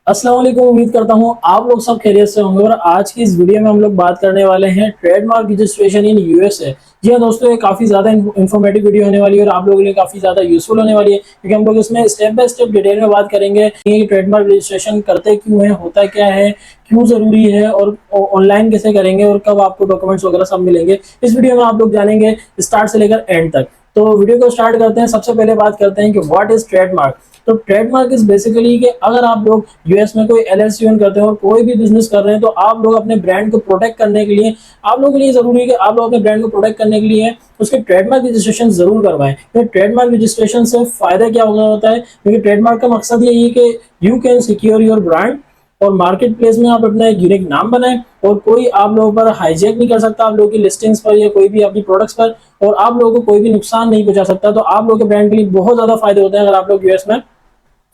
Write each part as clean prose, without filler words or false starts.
अस्सलाम वालेकुम। उम्मीद करता हूँ आप लोग सब खैरियत से होंगे। और आज की इस वीडियो में हम लोग बात करने वाले हैं ट्रेडमार्क रजिस्ट्रेशन इन यूएसए। जी हाँ दोस्तों, ये काफ़ी ज़्यादा इन्फॉर्मेटिव वीडियो होने वाली है और आप लोगों के लिए काफ़ी ज़्यादा यूजफुल होने वाली है, क्योंकि हम लोग इसमें स्टेप बाय स्टेप डिटेल में बात करेंगे कि ट्रेडमार्क रजिस्ट्रेशन करते क्यों है, होता क्या है, क्यों ज़रूरी है और ऑनलाइन कैसे करेंगे और कब आपको डॉक्यूमेंट्स वगैरह सब मिलेंगे। इस वीडियो में आप लोग जानेंगे स्टार्ट से लेकर एंड तक। तो वीडियो को स्टार्ट करते हैं। सबसे पहले बात करते हैं कि व्हाट इज ट्रेडमार्क। तो ट्रेडमार्क इज बेसिकली कि अगर आप लोग यूएस में कोई एलएलसी ओन करते हैं और कोई भी बिजनेस कर रहे हैं, तो आप लोग अपने ब्रांड को प्रोटेक्ट करने के लिए, आप लोगों के लिए जरूरी है कि आप लोग अपने ब्रांड को प्रोटेक्ट करने के लिए उसके ट्रेडमार्क रजिस्ट्रेशन जरूर करवाएं। तो ट्रेडमार्क रजिस्ट्रेशन से फायदा क्या होता है, क्योंकि ट्रेडमार्क का मकसद यही है कि you can secure your brand और मार्केट प्लेस में आप अपना एक यूनिक नाम बनाएं और कोई आप लोगों पर हाईजैक नहीं कर सकता आप लोगों की लिस्टिंग्स पर या कोई भी आपकी प्रोडक्ट्स पर, और आप लोगों को कोई भी नुकसान नहीं पहुंचा सकता। तो आप लोगों के ब्रांड के लिए बहुत ज्यादा फायदे होते हैं अगर आप लोग यूएस में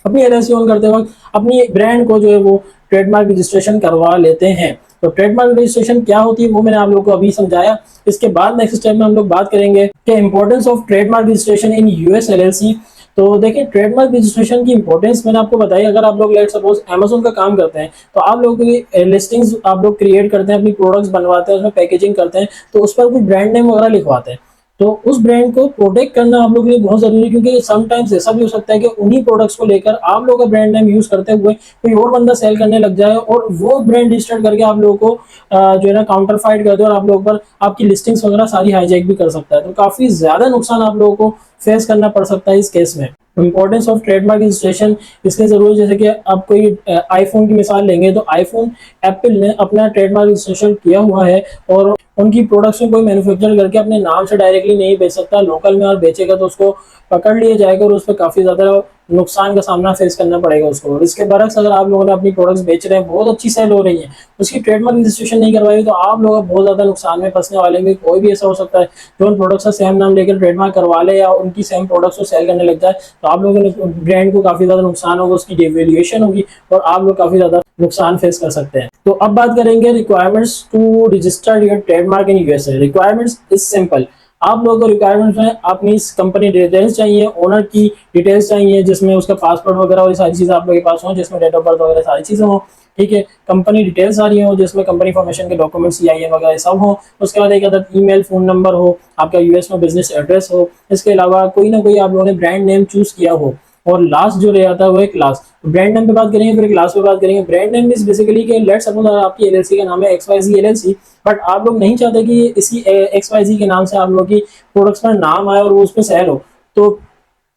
अपनी एलएलसी ओन करते वक्त अपनी ब्रांड को जो है वो ट्रेडमार्क रजिस्ट्रेशन करवा लेते हैं। तो ट्रेडमार्क रजिस्ट्रेशन क्या होती है वो मैंने आप लोगों को अभी समझाया। इसके बाद नेक्स्ट स्टेप में हम लोग बात करेंगे कि importance of trademark registration in US LLC. तो देखिए, ट्रेडमार्क रजिस्ट्रेशन की इंपॉर्टेंस मैंने आपको बताई। अगर आप लोग लेट सपोज अमेज़न का काम करते हैं, तो आप लोगों की लिस्टिंग्स आप लोग क्रिएट करते हैं, अपनी प्रोडक्ट्स बनवाते हैं, उसमें पैकेजिंग करते हैं, तो उस पर कुछ ब्रांड नेम वगैरह लिखवाते हैं। तो उस ब्रांड को प्रोटेक्ट करना आप लोगों के लिए बहुत जरूरी है, क्योंकि समटाइम्स ऐसा भी हो सकता है कि उन्हीं प्रोडक्ट्स को लेकर आप लोगों का ब्रांड नेम यूज करते हुए कोई और बंदा सेल करने लग जाए और वो ब्रांड रजिस्टर करके आप लोगों को जो है ना काउंटर फाइट कर दे और आप लोगों पर आपकी लिस्टिंग्स वगैरह सारी हाईजैक भी कर सकता है। तो काफी ज्यादा नुकसान आप लोगों को फेस करना पड़ सकता है इस केस में। इंपॉर्टेंस ऑफ ट्रेडमार्क रजिस्ट्रेशन इसलिए जरूरी है, जैसे कि आप कोई आईफोन की मिसाल लेंगे, तो आईफोन एप्पल ने अपना ट्रेडमार्क रजिस्ट्रेशन किया हुआ है और उनकी प्रोडक्ट्स में कोई मैन्युफैक्चर करके अपने नाम से डायरेक्टली नहीं बेच सकता। लोकल में और बेचेगा तो उसको पकड़ लिया जाएगा और उस पर काफी ज्यादा नुकसान का सामना फेस करना पड़ेगा उसको। और इसके बरक्स अगर आप लोगों ने अपनी प्रोडक्ट्स बेच रहे हैं, बहुत अच्छी सेल हो रही है, उसकी ट्रेडमार्क रजिस्ट्रेशन नहीं करवाई, तो आप लोग बहुत ज्यादा नुकसान में फंसने वाले हैं। कोई भी ऐसा हो सकता है जो उन प्रोडक्ट्स का सेम नाम लेकर ट्रेडमार्क करवा ले या उनकी सेम प्रोडक्ट्स को सेल करने लग जाए, तो आप लोगों ने ब्रांड को काफी ज्यादा नुकसान होगा, उसकी डिवेल्यूएशन होगी और आप लोग काफी ज्यादा नुकसान फेस कर सकते हैं। तो अब बात करेंगे requirements to register your trademark in USA. Requirements is simple. आप लोगों को रिक्वायरमेंट्स में अपनी कंपनी डिटेल्स चाहिए, ओनर की डिटेल्स चाहिए, जिसमें उसका पासपोर्ट वगैरह और सारी चीजें आप लोगों के पास हो, जिसमें डेट ऑफ बर्थ वगैरह सारी चीजें हो। ठीक है, कंपनी डिटेल्स सारी हो, जिसमें कंपनी फॉर्मेशन के डॉक्यूमेंट्स सीआईएन वगैरह सब हो। उसके बाद एक अदर ईमेल, फोन नंबर हो, आपका यूएस में बिजनेस एड्रेस हो। इसके अलावा कोई ना कोई आप लोगों ने ब्रांड नेम चूज किया हो। और लास्ट जो रह जाता है वो है क्लास। ब्रांड नेम पे बात करेंगे, फिर क्लास पे बात करेंगे। ब्रांड नेम इज बेसिकली कि लेट्स सपोज आपकी एलएलसी का नाम है XYZ एलएलसी, बट आप लोग नहीं चाहते कि इसी XYZ के नाम से आप लोग की प्रोडक्ट्स पर नाम आए और वो उस पर सेल हो। तो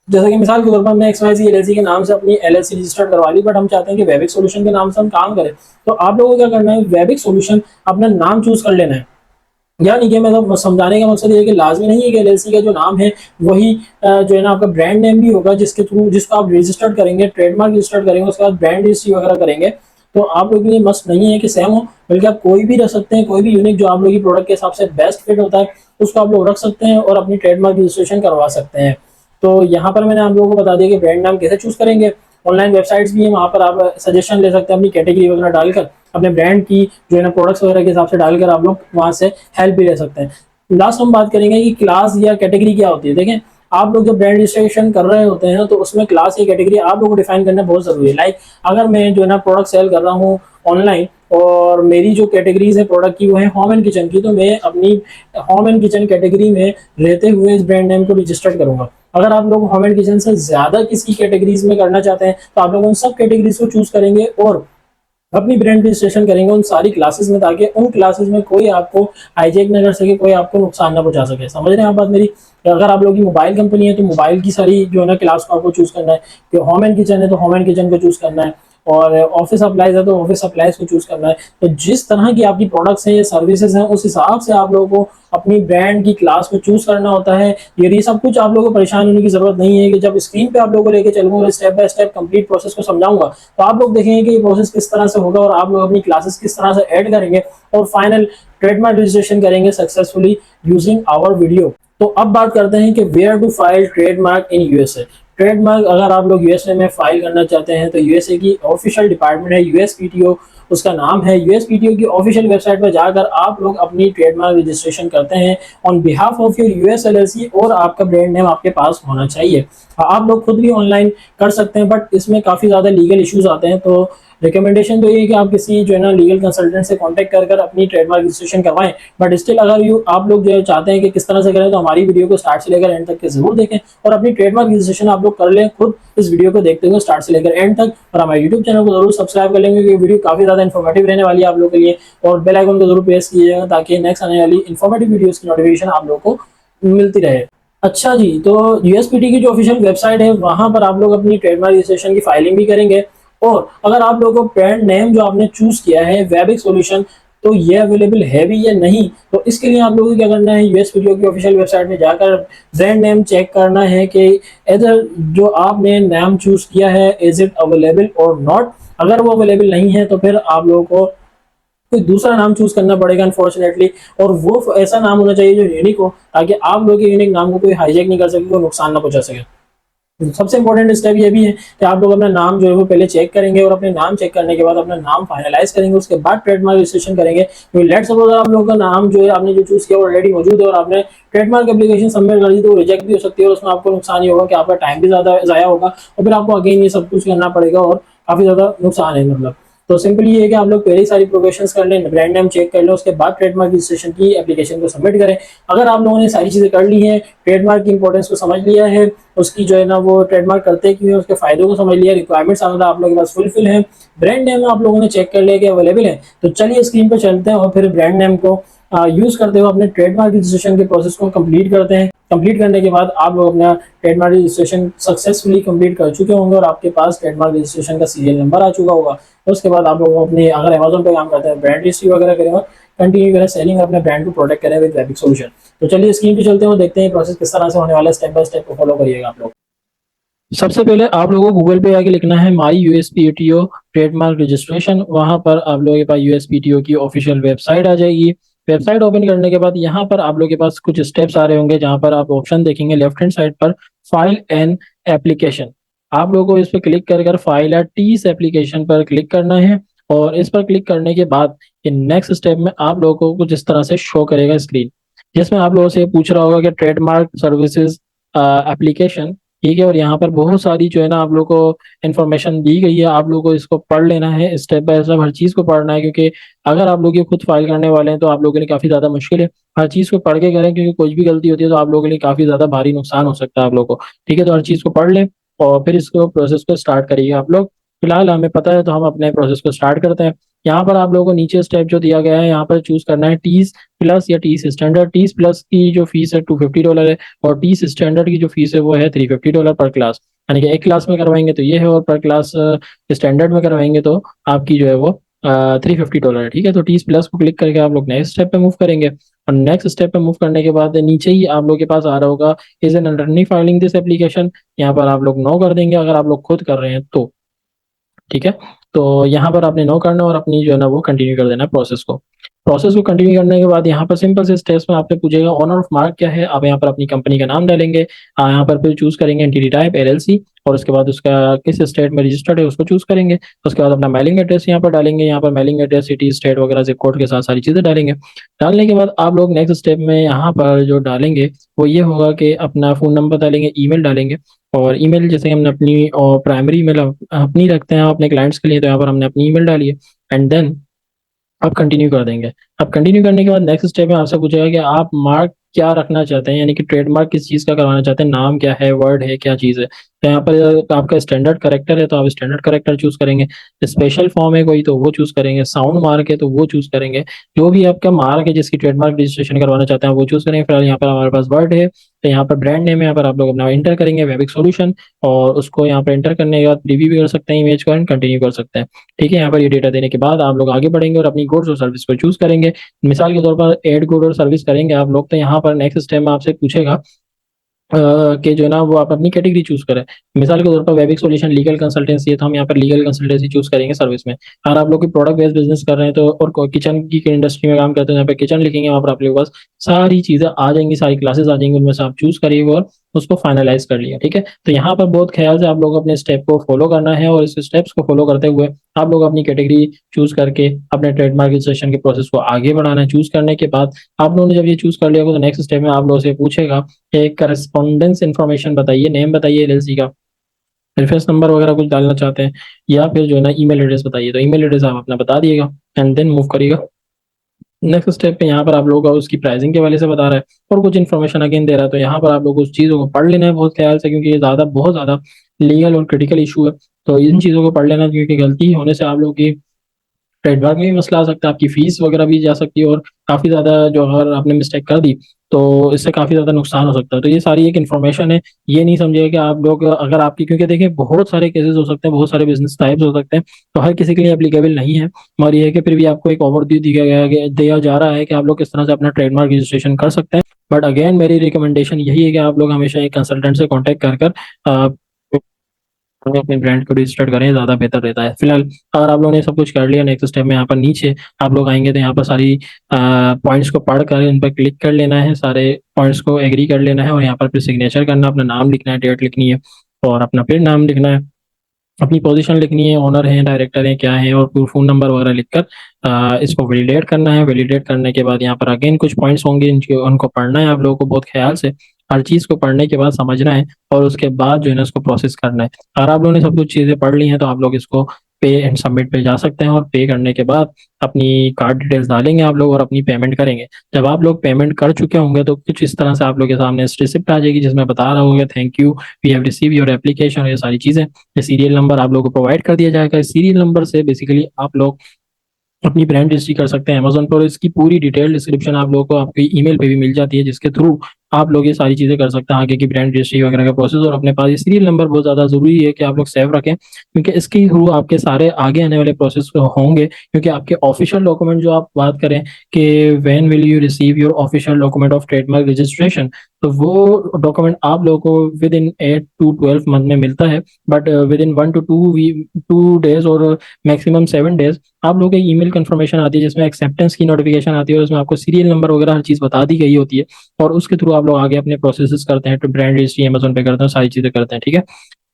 जैसे कि मिसाल के तौर पर हमने XYZ एलएलसी के नाम से अपनी एलएलसी रजिस्टर्ड करवा ली, बट हम चाहते हैं कि वैबिक सॉल्यूशन के नाम से हम काम करें। तो आप लोगों को क्या करना है, वैबिक सॉल्यूशन अपना नाम चूज कर लेना है। यानी कि मतलब समझाने का मकसद ये है कि लाजमी नहीं है कि एलएलसी का जो नाम है वही जो है ना आपका ब्रांड नेम भी होगा, जिसके थ्रू जिसको आप रजिस्टर्ड करेंगे, ट्रेडमार्क रजिस्टर्ड करेंगे, उसके बाद ब्रांड रजिस्ट्री वगैरह करेंगे। तो आप लोगों के लिए मस्ट नहीं है कि सेम हो, बल्कि आप कोई भी रख सकते हैं, कोई भी यूनिक जो आप लोगों की प्रोडक्ट के हिसाब से बेस्ट फिट होता है उसको आप लोग रख सकते हैं और अपनी ट्रेडमार्क रजिस्ट्रेशन करवा सकते हैं। तो यहाँ पर मैंने आप लोगों को बता दिया कि ब्रांड नाम कैसे चूज करेंगे। ऑनलाइन वेबसाइट्स भी है, वहाँ पर आप सजेशन ले सकते हैं अपनी कैटेगरी वगैरह डालकर, अपने ब्रांड की जो है ना प्रोडक्ट्स वगैरह के हिसाब से डालकर आप लोग वहाँ से हेल्प भी ले सकते हैं। लास्ट हम बात करेंगे कि क्लास या कैटेगरी क्या होती है। देखें, आप लोग जब ब्रांड रजिस्ट्रेशन कर रहे होते हैं तो उसमें क्लास या कैटेगरी आप लोगों को डिफाइन करना बहुत जरूरी है। लाइक अगर मैं जो है ना प्रोडक्ट सेल कर रहा हूँ ऑनलाइन और मेरी जो कैटेगरीज है प्रोडक्ट की वो है होम एंड किचन की, तो मैं अपनी होम एंड किचन कैटेगरी में रहते हुए इस ब्रांड नेम को रजिस्टर्ड करूंगा। अगर आप लोग होम एंड किचन से ज्यादा किसी कैटेगरीज में करना चाहते हैं तो आप लोग उन सब कैटेगरीज को चूज करेंगे और अपनी ब्रांड रजिस्ट्रेशन करेंगे उन सारी क्लासेस में, ताकि उन क्लासेस में कोई आपको हाईजैक ना कर सके, कोई आपको नुकसान ना पहुंचा सके। समझ रहे हैं आप बात मेरी। अगर आप लोगों की मोबाइल कंपनी है तो मोबाइल की सारी जो है ना क्लास को आपको चूज करना है, कि होम एंड किचन है तो होम एंड किचन को चूज करना है, और ऑफिस सप्लाईज है तो ऑफिस सप्लाईज को चूज करना है। तो जिस तरह की आपकी प्रोडक्ट्स हैं या सर्विसेज हैं उस हिसाब से आप लोगों को अपनी ब्रांड की क्लास को चूज करना होता है। ये सब कुछ आप लोगों को परेशान होने की जरूरत नहीं है, कि जब स्क्रीन पे आप लोगों को लेकर चलूंगा step by step complete process को समझाऊंगा तो आप लोग देखेंगे कि ये प्रोसेस किस तरह से होगा और आप लोग अपनी क्लासेस किस तरह से ऐड करेंगे और फाइनल ट्रेडमार्क रजिस्ट्रेशन करेंगे सक्सेसफुली यूजिंग आवर वीडियो। तो अब बात करते हैं कि where to file trademark in USA. Trademark अगर आप लोग यूएसए में फाइल करना चाहते हैं तो यूएसए की ऑफिशियल डिपार्टमेंट है यूएसपीटीओ, उसका नाम है। यूएसपीटीओ की ऑफिशियल वेबसाइट पर जाकर आप लोग अपनी ट्रेडमार्क रजिस्ट्रेशन करते हैं on behalf of your US LLC और आपका ब्रांड नेम आपके पास होना चाहिए। आप लोग खुद भी ऑनलाइन कर सकते हैं, बट इसमें काफ़ी ज़्यादा लीगल इश्यूज आते हैं, तो रिकमेंडेशन तो ये है कि आप किसी जो है ना लीगल कंसल्टेंट से कांटेक्ट कर अपनी ट्रेडमार्क रजिस्ट्रेशन करवाएं। बट स्टिल अगर आप लोग जो है चाहते हैं कि किस तरह से करें, तो हमारी वीडियो को स्टार्ट से लेकर एंड तक के जरूर देखें और अपनी ट्रेडमार्क रजिस्ट्रेशन आप लोग कर लें खुद इस वीडियो को देखते हुए स्टार्ट से लेकर एंड तक। और हमारे यूट्यूब चैनल को जरूर सब्सक्राइब कर लेंगे क्योंकि वीडियो काफी ज्यादा इन्फॉर्मेटिव रहने वाली है आप लोग के लिए, और बेल आइकन को जरूर प्रेस कीजिएगा ताकि नेक्स्ट आने वाली इन्फॉर्मेटिव वीडियोस की नोटिफिकेशन आप लोग को मिलती रहे। अच्छा जी, तो यूएसपीटी की जो ऑफिशियल वेबसाइट है वहां पर आप लोग अपनी ट्रेडमार्क रजिस्ट्रेशन की फाइलिंग भी करेंगे। और अगर आप लोगों को ब्रांड नेम जो आपने चूज किया है वेबिक सॉल्यूशन, तो ये अवेलेबल है भी या नहीं, तो इसके लिए आप लोगों को क्या करना है, यूएसपीटीओ की ऑफिशियल वेबसाइट में जाकर ब्रांड नेम चेक करना है कि इधर जो आपने नाम चूज किया है इज इट अवेलेबल और नॉट। अगर वो अवेलेबल नहीं है तो फिर आप लोगों को कोई दूसरा नाम चूज करना पड़ेगा अनफॉर्चुनेटली, और वो ऐसा नाम होना चाहिए जो यूनिक हो ताकि आप लोग के यूनिक नाम को कोई हाईजैक नहीं कर सके, कोई नुकसान ना पहुंचा सके। सबसे इंपॉर्टेंट स्टेप ये भी है कि आप लोग अपना नाम जो है वो पहले चेक करेंगे और अपने नाम चेक करने के बाद अपना नाम फाइनलाइज करेंगे, उसके बाद ट्रेडमार्क रजिस्ट्रेशन करेंगे। तो लेट सपोज आप लोगों का नाम जो है आपने जो चूज किया ऑलरेडी मौजूद है और आपने ट्रेडमार्क एप्लीकेशन सबमिट कर दी, तो रिजेक्ट भी हो सकती है और उसमें आपको नुकसान ये होगा कि आपका टाइम भी ज्यादा जाया होगा और फिर आपको अगेन ये सब कुछ करना पड़ेगा और काफी ज्यादा नुकसान है मतलब। तो सिंपली ये है कि आप लोग पहले ही सारी प्रोफेशंस कर लें, ब्रांड नेम चेक कर लें, उसके बाद ट्रेडमार्क रजिस्ट्रेशन की एप्लीकेशन को सबमिट करें। अगर आप लोगों ने सारी चीजें कर ली हैं, ट्रेडमार्क की इंपॉर्टेंस को समझ लिया है, उसकी जो है ना वो ट्रेडमार्क करते क्यों है, उसके फायदों को समझ लिया, रिक्वायरमेंट्स आप लोगों के पास फुलफिल है, ब्रांड नेम आप लोगों ने चेक कर लिया कि अवेलेबल है, तो चलिए स्क्रीन पर चलते हैं और फिर ब्रांड नेम को यूज करते हुए अपने ट्रेडमार्क रजिस्ट्रेशन के प्रोसेस को कंप्लीट करते हैं। कंप्लीट करने के बाद आप लोग अपना ट्रेडमार्क रजिस्ट्रेशन सक्सेसफुली कंप्लीट कर चुके होंगे और आपके पास ट्रेडमार्क रजिस्ट्रेशन का सीरियल नंबर आ चुका होगा। तो उसके बाद आप लोग अपने अगर अमेजोन पे काम करते हैं ब्रांड रजिस्ट्री वगैरह करें और कंटिन्यू करें सेलिंग अपने ब्रांड को प्रोटेक्ट करें विद वेबिक सॉल्यूशन। तो चलिए स्क्रीन पे चलते हैं और देखते हैं प्रोसेस किस तरह से होने वाला है, स्टेप बाय स्टेप को फॉलो करिएगा आप लोग। सबसे पहले आप लोगों को गूगल पे आके लिखना है माई यूएसपीटीओ ट्रेडमार्क रजिस्ट्रेशन। वहां पर आप लोगों के पास यूएसपीटीओ की ऑफिशियल वेबसाइट आ जाएगी। वेबसाइट ओपन करने के बाद यहाँ पर आप लोगों के पास कुछ स्टेप्स आ रहे होंगे जहां पर आप ऑप्शन देखेंगे लेफ्ट हैंड साइड पर फाइल एंड एप्लीकेशन। आप लोगों को इस पर क्लिक कर फाइल या टीस एप्लीकेशन पर क्लिक करना है और इस पर क्लिक करने के बाद नेक्स्ट स्टेप में आप लोगों को कुछ इस तरह से शो करेगा स्क्रीन, जिसमें आप लोगों से पूछ रहा होगा कि ट्रेडमार्क सर्विसेज एप्लीकेशन, ठीक है। और यहाँ पर बहुत सारी जो है ना आप लोग को इन्फॉर्मेशन दी गई है, आप लोग को इसको पढ़ लेना है स्टेप बाय स्टेप, हर चीज को पढ़ना है क्योंकि अगर आप लोग ये खुद फाइल करने वाले हैं तो आप लोगों के लिए काफी ज्यादा मुश्किल है। हर चीज को पढ़ के करें क्योंकि कोई भी गलती होती है तो आप लोगों के लिए काफी ज्यादा भारी नुकसान हो सकता है आप लोग को, ठीक है। तो हर चीज को पढ़ लें और फिर इसको प्रोसेस को स्टार्ट करिए आप लोग। फिलहाल हमें पता है तो हम अपने प्रोसेस को स्टार्ट करते हैं। यहाँ पर आप लोगों को नीचे स्टेप जो दिया गया है यहाँ पर चूज करना है टीस प्लस या टीस स्टैंडर्ड। टीस प्लस की जो फीस है $250 है और टीस स्टैंडर्ड की जो फीस है वो है $350 पर क्लास, यानी कि एक क्लास में करवाएंगे तो ये है और पर क्लास स्टैंडर्ड में करवाएंगे तो आपकी जो है वो $350 है, ठीक है। तो टीस प्लस को क्लिक करके आप लोग नेक्स्ट स्टेप पे मूव करेंगे और नेक्स्ट स्टेप पे मूव करने के बाद नीचे ही आप लोग के पास आ रहा होगा is an attorney filing this application. यहाँ पर आप लोग नो कर देंगे अगर आप लोग खुद कर रहे हैं तो, ठीक है। तो यहाँ पर आपने नो करना और अपनी जो है ना वो कंटिन्यू कर देना प्रोसेस को कंटिन्यू करने के बाद यहाँ पर सिंपल से स्टेप्स में आपने पूछेगा ऑनर ऑफ मार्क क्या है। आप यहाँ पर अपनी कंपनी का नाम डालेंगे, यहाँ पर फिर चूज करेंगे एंटिटी टाइप एलएलसी और उसके बाद उसका किस स्टेट में रजिस्टर्ड है उसको चूज करेंगे। उसके बाद अपना मेलिंग एड्रेस यहाँ पर डालेंगे, यहाँ पर मेलिंग एड्रेस सिटी स्टेट वगैरह जिप कोड के साथ सारी चीजें डालेंगे। डालने के बाद आप लोग नेक्स्ट स्टेप में यहाँ पर जो डालेंगे वो ये होगा कि अपना फोन नंबर डालेंगे, ईमेल डालेंगे। और ईमेल जैसे हमने अपनी और प्राइमरी ईमेल अपनी रखते हैं अपने क्लाइंट्स के लिए, तो यहाँ पर हमने अपनी ईमेल डाली है एंड देन आप कंटिन्यू कर देंगे। अब कंटिन्यू करने के बाद नेक्स्ट स्टेप में आपसे पूछेगा कि आप मार्क क्या रखना चाहते हैं, यानी कि ट्रेडमार्क किस चीज का करवाना चाहते हैं, नाम क्या है, वर्ड है, क्या चीज है। तो यहाँ पर आपका स्टैंडर्ड करेक्टर है तो आप स्टैंडर्ड करेक्टर चूज करेंगे, स्पेशल फॉर्म है कोई तो वो चूज करेंगे, साउंड मार्क है तो वो चूज करेंगे, जो भी आपका मार्क है जिसकी ट्रेडमार्क रजिस्ट्रेशन करवाना चाहते हैं वो चूज करेंगे। फिलहाल यहाँ पर हमारे पास वर्ड है तो यहाँ पर ब्रांड नेम है, यहाँ पर आप लोग अपना इंटर करेंगे वेबिक सॉल्यूशन और उसको यहाँ पर इंटर करने के बाद प्रीव्यू भी कर सकते हैं इमेज को एंड कंटिन्यू कर सकते हैं, ठीक है। यहाँ पर ये डेटा देने के बाद आप लोग आगे बढ़ेंगे और अपनी गुड्स और सर्विस को चूज करेंगे। मिसाल के तौर पर एड गुड और सर्विस करेंगे आप लोग, तो यहाँ पर नेक्स्ट स्टेप में आपसे पूछेगा कि जो है ना वो आप अपनी कैटेगरी चूज करें। मिसाल के तौर पर वेबिक सॉल्यूशन लीगल कंसल्टेंसी है तो हम यहाँ पर लीगल कंसल्टेंसी चूज करेंगे सर्विस में। अगर आप लोग की प्रोडक्ट बेस्ड बिजनेस कर रहे हैं तो और किचन की इंडस्ट्री में काम करते हैं यहाँ पे किचन लिखेंगे, वहाँ पर आप लोगों के पास सारी चीजें आ जाएंगी, सारी क्लासेस आ जाएंगी, उनमें से आप चूज करिएगा और उसको फाइनलाइज कर लिया। ठीक है, तो यहाँ पर बहुत ख्याल से आप लोग अपने स्टेप को फॉलो करना है और इस स्टेप्स को फॉलो करते हुए आप लोग अपनी कैटेगरी चूज करके अपने ट्रेडमार्क रजिस्ट्रेशन के प्रोसेस को आगे बढ़ाना है। चूज करने के बाद आप लोगों ने जब ये चूज कर लिया होगा तो नेक्स्ट स्टेप में आप लोगों से पूछेगा एक करस्पॉन्डेंस इन्फॉर्मेशन बताइए, नेम बताइए एलएलसी का, रेफरेंस नंबर वगैरह कुछ डालना चाहते हैं या फिर जो है ना ईमेल एड्रेस बताइए, तो ईमेल एड्रेस आप अपना बता दिएगा एंड देन मूव करिएगा। नेक्स्ट स्टेप पे यहाँ पर आप लोगों को उसकी प्राइसिंग के वाले से बता रहा है और कुछ इन्फॉर्मेशन अगेन दे रहा है, तो यहाँ पर आप लोग उस चीज़ों को पढ़ लेना है बहुत ख्याल से, क्योंकि ये बहुत ज़्यादा लीगल और क्रिटिकल इशू है। तो इन चीज़ों को पढ़ लेना, क्योंकि गलती होने से आप लोगों की ट्रेडमार्क में भी मसला आ सकता है, आपकी फीस वगैरह भी जा सकती है और काफ़ी ज़्यादा जो अगर आपने मिस्टेक कर दी तो इससे काफ़ी ज़्यादा नुकसान हो सकता है। तो ये सारी एक इन्फॉर्मेशन है, ये नहीं समझिए कि आप लोग अगर आपकी, क्योंकि देखिए बहुत सारे केसेस हो सकते हैं, बहुत सारे बिजनेस टाइप्स हो सकते हैं, तो हर किसी के लिए एप्लीकेबल नहीं है। और ये है कि फिर भी आपको एक ओवरव्यू दिया जा रहा है कि आप लोग किस तरह से अपना ट्रेडमार्क रजिस्ट्रेशन कर सकते हैं। बट अगेन मेरी रिकमेंडेशन यही है कि आप लोग हमेशा एक कंसल्टेंट से कॉन्टेक्ट कर कर अपने ब्रांड को रजिस्टर्ड करें, ज़्यादा बेहतर रहता है। फिलहाल अगर आप लोगों ने सब कुछ कर लिया, नेक्स्ट स्टेप में यहाँ पर नीचे आप लोग आएंगे तो यहाँ पर सारी पॉइंट्स को पढ़ कर इन पर क्लिक कर लेना है, सारे पॉइंट्स को एग्री कर लेना है और यहाँ पर फिर सिग्नेचर करना, अपना नाम लिखना है, डेट लिखनी है और अपना फिर नाम लिखना है, अपनी पोजीशन लिखनी है, ओनर है, डायरेक्टर है, क्या है, और फिर फ़ोन नंबर वगैरह लिखकर इसको वैलिडेट करना है। वैलिडेट करने के बाद यहाँ पर अगेन कुछ पॉइंट्स होंगे, उनको पढ़ना है आप लोगों को बहुत ख्याल से, हर चीज़ को पढ़ने के बाद समझना है और उसके बाद जो है ना उसको प्रोसेस करना है। अगर आप लोगों ने सब कुछ चीज़ें पढ़ ली हैं तो आप लोग इसको पे एंड सबमिट पे जा सकते हैं और पे करने के बाद अपनी कार्ड डिटेल्स डालेंगे आप लोग और अपनी पेमेंट करेंगे। जब आप लोग पेमेंट कर चुके होंगे तो कुछ इस तरह से आप लोग के सामने रिसिप्ट आ जाएगी जिसमें बता रहा होगा thank you, we have receive your application, ये सारी चीज़ें। ये सीरियल नंबर आप लोगों को प्रोवाइड कर दिया जाएगा। इस सीरियल नंबर से बेसिकली आप लोग अपनी ब्रांड रजिस्ट्री कर सकते हैं अमेजोन पर, और इसकी पूरी डिटेल डिस्क्रिप्शन आप लोगों को आपकी ईमेल पे भी मिल जाती है, जिसके थ्रू आप लोग ये सारी चीज़ें कर सकते हैं, आगे की ब्रांड रजिस्ट्री वगैरह का प्रोसेस। और अपने पास ये सीरियल नंबर बहुत ज़्यादा ज़रूरी है कि आप लोग सेव रखें, क्योंकि इसके थ्रू आपके सारे आगे आने वाले प्रोसेस होंगे। क्योंकि आपके ऑफिशियल डॉक्यूमेंट जो आप बात करें कि when will you receive your official document of trademark registration, तो वो डॉक्यूमेंट आप लोगों को विद इन 8 to 12 मंथ में मिलता है, but with in 1 to 2 days और मैक्सिमम 7 डेज आप लोगों की ईमेल कंफर्मेशन आती है जिसमें एक्सेप्टेंस की नोटिफिकेशन आती है और उसमें आपको सीरियल नंबर वगैरह हर चीज़ बता दी गई होती है और उसके थ्रू आप लोग आगे अपने प्रोसेसेस करते हैं, तो ब्रांड रजिस्ट्री अमेजोन पे करते हैं, सारी चीज़ें करते हैं। ठीक है,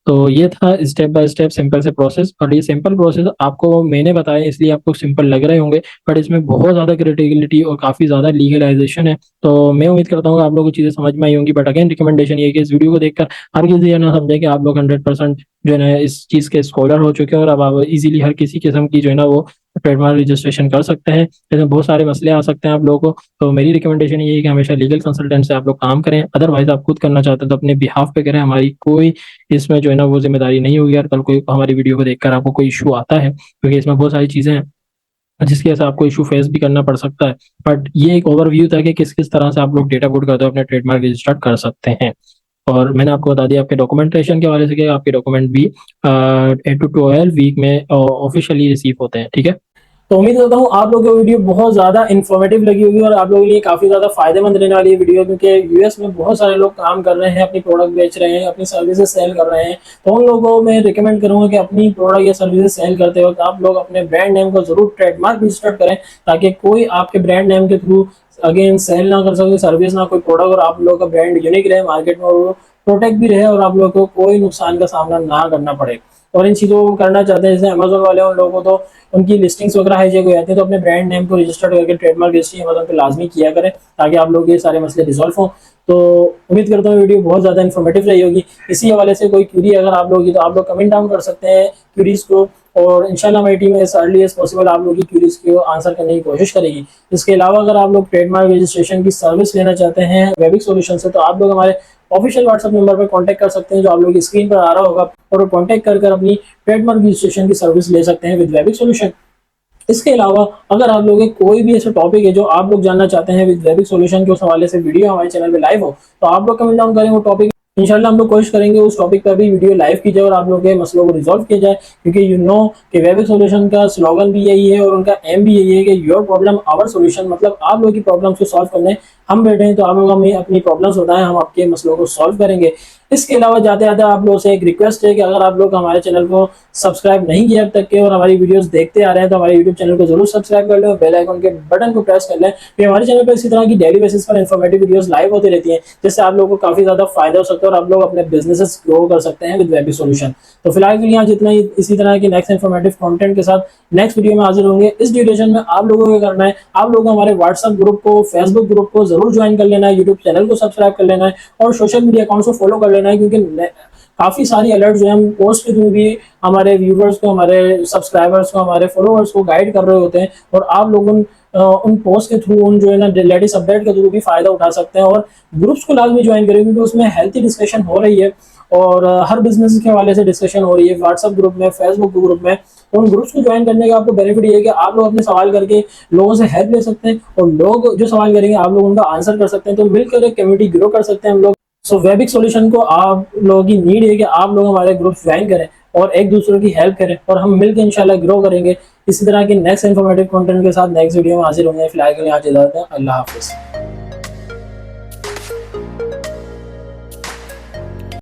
तो ये था स्टेप बाय स्टेप सिंपल से प्रोसेस, और ये सिंपल प्रोसेस आपको मैंने बताया इसलिए आपको सिंपल लग रहे होंगे, बट इसमें बहुत ज़्यादा क्रिटिकलिटी और काफ़ी ज़्यादा लीगलाइजेशन है। तो मैं उम्मीद करता हूँ कि आप लोगों को चीज़ें समझ में आई होंगी, बट अगेन रिकमेंडेशन ये है कि इस वीडियो को देखकर हर किसी ये ना समझे कि आप लोग 100% जो है ना इस चीज़ के स्कॉलर हो चुके हैं और अब आप इजीली हर किसी किस्म की जो है ना वो ट्रेडमार्क रजिस्ट्रेशन कर सकते हैं। इसमें बहुत सारे मसले आ सकते हैं आप लोगों को, तो मेरी रिकमेंडेशन ये है कि हमेशा लीगल कंसल्टेंट से आप लोग काम करें, अदरवाइज आप खुद करना चाहते हैं तो अपने बिहाफ पे करें, हमारी कोई इसमें जो है ना वो जिम्मेदारी नहीं होगी। यार कल कोई हमारी वीडियो को देखकर आपको कोई इशू आता है, क्योंकि इसमें बहुत सारी चीज़ें हैं जिसकी वजह से आपको इशू फेस भी करना पड़ सकता है। बट ये एक ओवरव्यू था कि किस किस तरह से आप लोग डेटा पुट करते हो अपने ट्रेडमार्क रजिस्टर कर सकते हैं। और मैंने आपको बता दिया आपके डॉक्यूमेंटेशन के हवाले से कि आपके डॉक्यूमेंट भी 8 to 12 वीक में ऑफिशियली रिसीव होते हैं। ठीक है, तो उम्मीद करता हूँ आप लोगों को वीडियो बहुत ज़्यादा इन्फॉर्मेटिव लगी होगी और आप लोगों के लिए काफ़ी ज़्यादा फायदेमंद रहने वाली है वीडियो, क्योंकि यूएस में बहुत सारे लोग काम कर रहे हैं, अपनी प्रोडक्ट बेच रहे हैं, अपनी सर्विसेज सेल कर रहे हैं। तो उन लोगों को मैं रिकमेंड करूँगा कि अपनी प्रोडक्ट या सर्विसेज सेल करते वक्त आप लोग अपने ब्रांड नेम को जरूर ट्रेडमार्क रजिस्टर करें, ताकि कोई आपके ब्रांड नेम के थ्रू अगेन सेल ना कर सके सर्विस ना कोई प्रोडक्ट, और आप लोगों का ब्रांड यूनिक रहे मार्केट में और वो प्रोटेक्ट भी रहे और आप लोगों को कोई नुकसान का सामना ना करना पड़े। और इन चीज़ों को करना चाहते हैं जैसे अमेजोन वाले, उन लोगों को तो उनकी लिस्टिंग्स वगैरह हाईजैक हो जाती है, तो अपने ब्रांड नेम को रजिस्टर्ड करके ट्रेडमार्क रजिस्ट्री अमेजोन पे लाजमी किया करें ताकि आप लोग ये सारे मसले रिजॉल्व हों। तो उम्मीद करता हूँ वीडियो बहुत ज़्यादा इन्फॉर्मेटिव रही होगी। इसी हवाले से कोई क्यूरी अगर आप लोग की तो आप लोग कमेंट डाउन कर सकते हैं क्यूरीज को, और इंशाल्लाह हमारी team as early as possible आप लोग की क्यूरीज को आंसर करने की कोशिश करेगी। इसके अलावा अगर आप लोग ट्रेडमार्क रजिस्ट्रेशन की सर्विस लेना चाहते हैं वेबिक सॉल्यूशन से, तो आप लोग हमारे ऑफिशियल व्हाट्सएप नंबर पर कांटेक्ट कर सकते हैं जो आप लोग की स्क्रीन पर आ रहा होगा, और कांटेक्ट कर अपनी ट्रेडमार्क रजिस्ट्रेशन की सर्विस ले सकते हैं विद वेबिक सॉल्यूशन। इसके अलावा अगर आप लोगों के कोई भी ऐसा टॉपिक है जो आप लोग जानना चाहते हैं विद वेबिक सॉल्यूशन के उस हवाले से वीडियो हमारे चैनल पे लाइव हो, तो आप लोग कमेंट डाउन करें वो टॉपिक, इंशाल्लाह हम लोग कोशिश करेंगे उस टॉपिक पर भी वीडियो लाइव की जाए और आप लोगों के मसलों को रिजॉल्व किया जाए। क्योंकि यू नो कि वेबिक सॉल्यूशन का स्लोगन भी यही है और उनका एम भी यही है कि योर प्रॉब्लम आवर सॉल्यूशन, मतलब आप लोगों की प्रॉब्लम्स को सॉल्व करने हम बैठे हैं, तो आप लोग हमें अपनी प्रॉब्लम्स बताएं, हम आपके मसलों को सॉल्व करेंगे। इसके अलावा जाते जाते आप लोगों से एक रिक्वेस्ट है कि अगर आप लोग हमारे चैनल को सब्सक्राइब नहीं किया अब तक के और हमारी वीडियोस देखते आ रहे हैं तो हमारे यूट्यूब चैनल को जरूर सब्सक्राइब कर लें और बेल आइकन के बटन को प्रेस कर लें। फिर हमारे चैनल पर इसी तरह की डेली बेसिस पर इन्फॉर्मेटिव वीडियोस लाइव होती रहती हैं, जिससे आप लोगों को काफी ज्यादा फायदा हो सकता है और आप लोग अपने बिजनेसेस ग्रो कर सकते हैं विद वेबिक सॉल्यूशन। तो फिलहाल के लिए आज इतना ही। इसी तरह की नेक्स्ट इन्फॉर्मेटिव कंटेंट के साथ नेक्स्ट वीडियो में हाजिर होंगे। इस ड्यूरेशन में आप लोगों को करना है, आप लोगों को हमारे व्हाट्सएप ग्रुप को, फेसबुक ग्रुप को जरूर ज्वाइन कर लेना है, यूट्यूब चैनल को सब्सक्राइब कर लेना है और सोशल मीडिया अकाउंट को फॉलो कर लेना है, क्योंकि काफी सारी अलर्ट जो है हम पोस्ट के थ्रू भी हमारे व्यूवर्स को, हमारे सब्सक्राइबर्स को, हमारे फॉलोअर्स को गाइड कर रहे होते हैं और आप लोग उन पोस्ट के थ्रू, उन जो है ना लेटेस्ट अपडेट के थ्रू भी फायदा उठा सकते हैं। और ग्रुप्स को लाजमी ज्वाइन करें क्योंकि उसमें हेल्थी डिस्कशन हो रही है और हर बिजनेस के हवाले से डिस्कशन हो रही है व्हाट्सएप ग्रुप में, फेसबुक ग्रुप में। तो उन ग्रुप्स को ज्वाइन करने का आपको बेनिफिट ये है कि आप लोग अपने सवाल करके लोगों से हेल्प ले सकते हैं और लोग जो सवाल करेंगे आप लोग उनका आंसर कर सकते हैं। तो मिलकर एक कम्युनिटी ग्रो कर सकते हैं हम लोग। सो वेबिक सॉल्यूशन को आप लोगों की नीड है कि आप लोग हमारे ग्रुप ज्वाइन करें और एक दूसरे की हेल्प करें और हम मिलकर इंशाल्लाह ग्रो करेंगे। इसी तरह के नेक्स्ट इन्फॉर्मेटिव कंटेंट के साथ नेक्स्ट वीडियो में हाजिर होंगे। फिलहाल के लिए आज इजाजत है। अल्लाह हाफिज़।